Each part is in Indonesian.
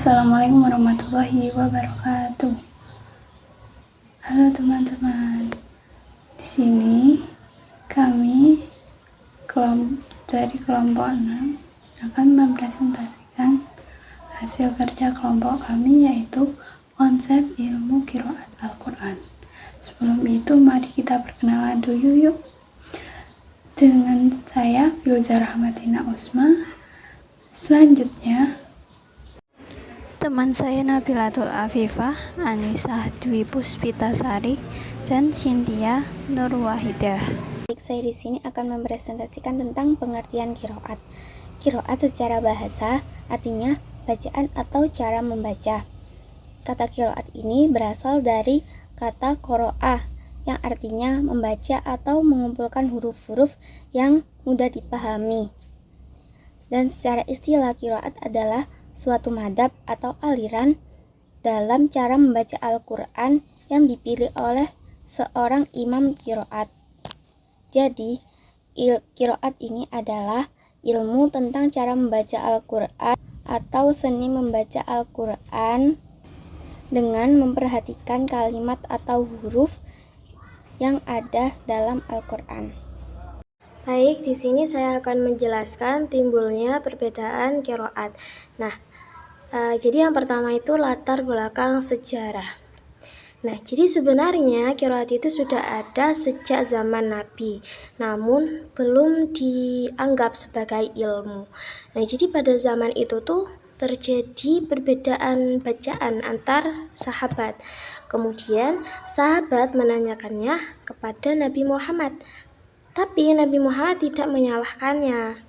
Assalamualaikum warahmatullahi wabarakatuh. Halo teman-teman. Di sini kami dari kelompok 6 akan mempresentasikan hasil kerja kelompok kami, yaitu konsep ilmu qiraat Al-Quran. Sebelum itu mari kita perkenalan dulu yuk. Dengan saya Filza Rahmatina Usma. Selanjutnya teman saya Nabilatul Afifah, Anisah Dwi Puspitasari, dan Cynthia Nurwahidah. Saya di sini akan mempresentasikan tentang pengertian qiraat. Qiraat secara bahasa artinya bacaan atau cara membaca. Kata qiraat ini berasal dari kata qoro'ah yang artinya membaca atau mengumpulkan huruf-huruf yang mudah dipahami. Dan secara istilah qiraat adalah suatu madhab atau aliran dalam cara membaca Al-Quran yang dipilih oleh seorang imam qiraat. Jadi, qiraat ini adalah ilmu tentang cara membaca Al-Quran atau seni membaca Al-Quran dengan memperhatikan kalimat atau huruf yang ada dalam Al-Quran. Baik, di sini saya akan menjelaskan timbulnya perbedaan qiraat. Nah, jadi yang pertama itu latar belakang sejarah. Nah, jadi sebenarnya qiraat itu sudah ada sejak zaman Nabi, namun belum dianggap sebagai ilmu. Nah, jadi pada zaman itu tuh terjadi perbedaan bacaan antar sahabat. Kemudian sahabat menanyakannya kepada Nabi Muhammad. Tapi Nabi Muhammad tidak menyalahkannya,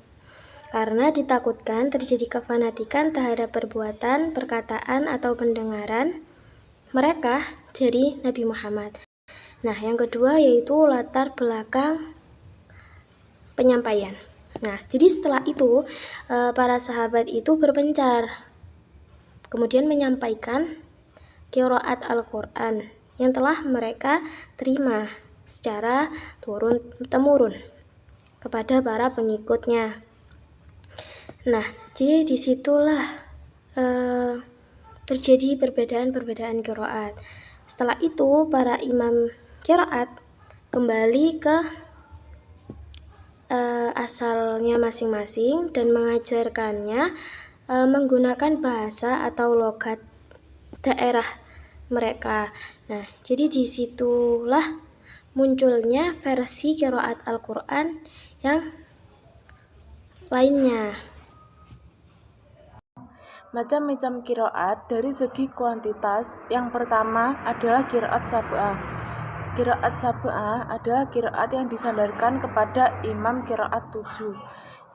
karena ditakutkan terjadi kefanatikan terhadap perbuatan, perkataan, atau pendengaran mereka dari Nabi Muhammad. Nah, yang kedua yaitu latar belakang penyampaian. Nah, jadi setelah itu para sahabat itu berpencar, kemudian menyampaikan qiraat Al-Quran yang telah mereka terima secara turun-temurun kepada para pengikutnya. Nah, jadi disitulah terjadi perbedaan qiraat. Setelah itu para imam qiraat kembali ke asalnya masing-masing dan mengajarkannya menggunakan bahasa atau logat daerah mereka. Nah, jadi disitulah munculnya versi qiraat Al-Quran yang lainnya. Macam-macam qiraat dari segi kuantitas. Yang pertama adalah qiraat sab'ah. Qiraat sab'ah adalah qiraat yang disandarkan kepada imam qiraat 7,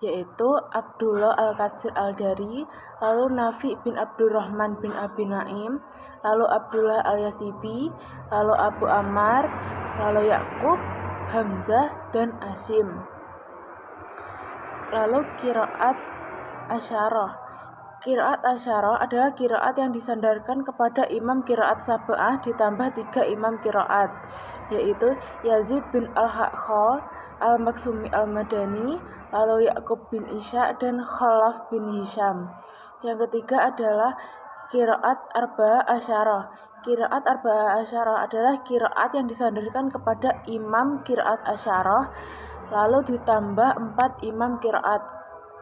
yaitu Abdullah Al-Katsir Al-Dari, lalu Nafi bin Abdurrahman bin Abi Naim, lalu Abdullah Al-Yasibi, lalu Abu Ammar, lalu Yakub, Hamzah, dan Asim. Lalu qiraat asyarah. Qiraat asyarah adalah qiraat yang disandarkan kepada imam qiraat sab'ah ditambah 3 imam qiraat, yaitu Yazid bin Al-Hakha, Al-Maksumi Al-Madani, lalu Yakub bin Isya, dan Khalaf bin Hisham. Yang ketiga adalah qiraat arba'ah asyarah. Qiraat arba'ah asyarah adalah qiraat yang disandarkan kepada imam qiraat asyarah lalu ditambah 4 imam qiraat,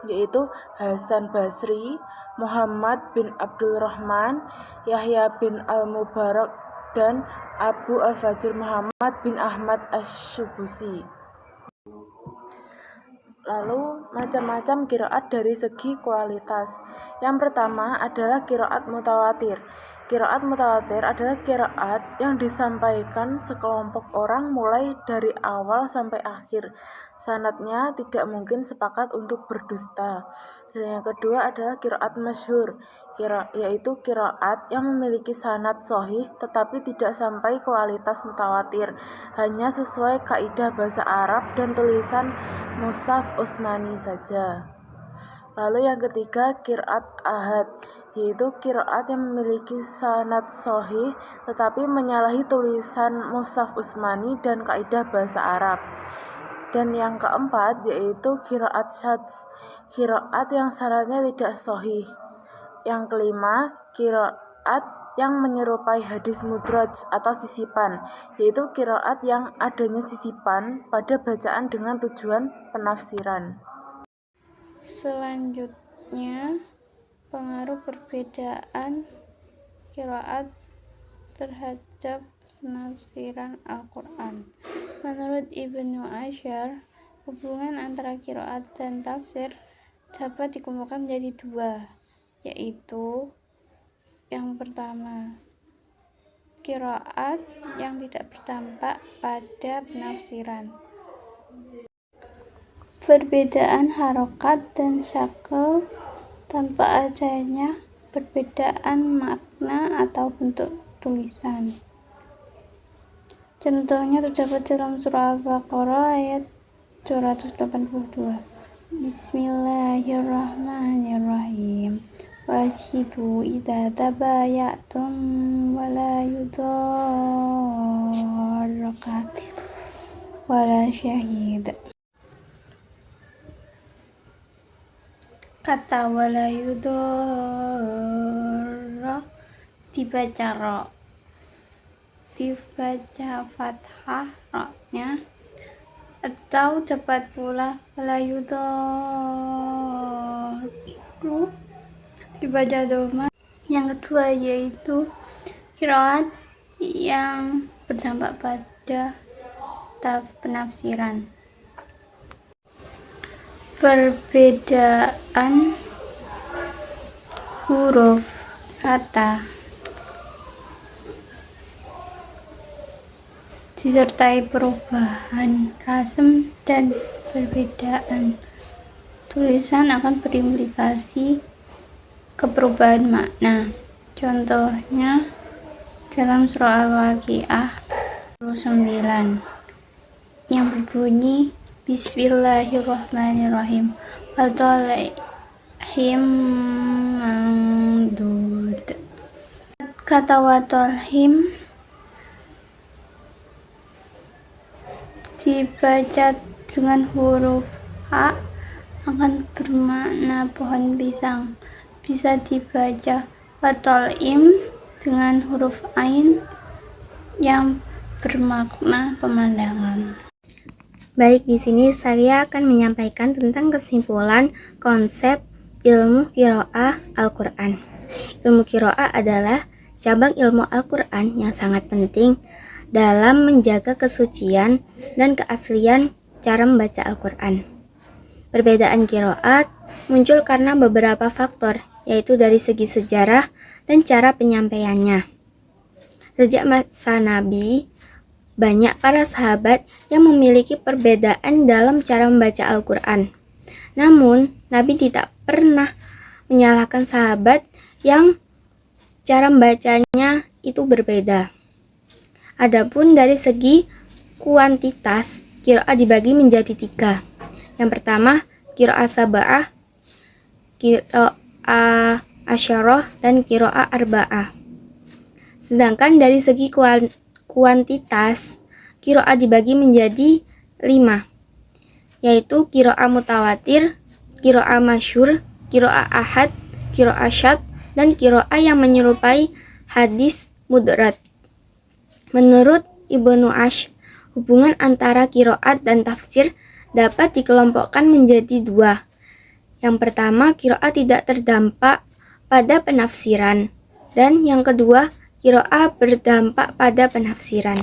yaitu Hasan Basri, Muhammad bin Abdul Rahman, Yahya bin Al-Mubarak, dan Abu Al-Fajr Muhammad bin Ahmad Asy-Syubusi. Lalu macam-macam qiraat dari segi kualitas. Yang pertama adalah qiraat mutawatir. Qiraat mutawatir adalah qiraat yang disampaikan sekelompok orang mulai dari awal sampai akhir. Sanadnya tidak mungkin sepakat untuk berdusta. Dan yang kedua adalah qiraat masyhur, yaitu qiraat yang memiliki sanad sahih tetapi tidak sampai kualitas mutawatir, hanya sesuai kaidah bahasa Arab dan tulisan Mushaf Utsmani saja. Lalu yang ketiga qiraat ahad, yaitu qiraat yang memiliki sanad sahih tetapi menyalahi tulisan Mushaf Utsmani dan kaidah bahasa Arab. Dan yang keempat yaitu qiraat syadz, qiraat yang sanadnya tidak sahih. Yang kelima, qiraat yang menyerupai hadis mudraj atau sisipan, yaitu qiraat yang adanya sisipan pada bacaan dengan tujuan penafsiran. Selanjutnya, pengaruh perbedaan qiraat terhadap penafsiran Al-Quran. Menurut Ibnu Asyar, hubungan antara qiraat dan tafsir dapat dikumpulkan menjadi dua, yaitu yang pertama, qiraat yang tidak berdampak pada penafsiran. Perbedaan harokat dan syakl tanpa adanya perbedaan makna atau bentuk tulisan. Contohnya terdapat dalam surah Al-Baqarah ayat 282. Bismillahirrahmanirrahim. Washidu idza tabayatum wala yudarra katib wala syahid. Kata wala yudarra dibaca ro, dibaca fathah ro-nya, atau dapat pula wala yudarru dibaca doma. Yang kedua yaitu qiraat yang berdampak pada penafsiran. Perbedaan huruf kata disertai perubahan rasem dan perbedaan tulisan akan berimplikasi ke perubahan makna. Contohnya dalam surah Al-Waqiah 29 yang berbunyi Bismillahirrahmanirrahim. Watolhim mamdud. Kata watolhim dibaca dengan huruf A akan bermakna pohon pisang. Bisa dibaca watol'im dengan huruf ain yang bermakna pemandangan. Baik, di sini saya akan menyampaikan tentang kesimpulan konsep ilmu qiraah Al-Quran. Ilmu qiraah adalah cabang ilmu Al-Quran yang sangat penting dalam menjaga kesucian dan keaslian cara membaca Al-Quran. Perbedaan qiraat muncul karena beberapa faktor, yaitu dari segi sejarah dan cara penyampaiannya. Sejak masa Nabi, banyak para sahabat yang memiliki perbedaan dalam cara membaca Al-Quran. Namun, Nabi tidak pernah menyalahkan sahabat yang cara membacanya itu berbeda. Adapun dari segi kuantitas, qiraat dibagi menjadi 3. Yang pertama, qiraah sab'ah, qiraah asyarah, dan qiraah arba'ah. Sedangkan dari segi kuantitas, qiraah dibagi menjadi 5, yaitu qiraah mutawatir, qiraah masyhur, qiraah ahad, qiraah syadz, dan qiraah yang menyerupai hadis mudrad. Menurut Ibnu Asyr, hubungan antara qiraat dan tafsir dapat dikelompokkan menjadi 2. Yang pertama, qiraat tidak terdampak pada penafsiran, dan yang kedua, qiraat berdampak pada penafsiran.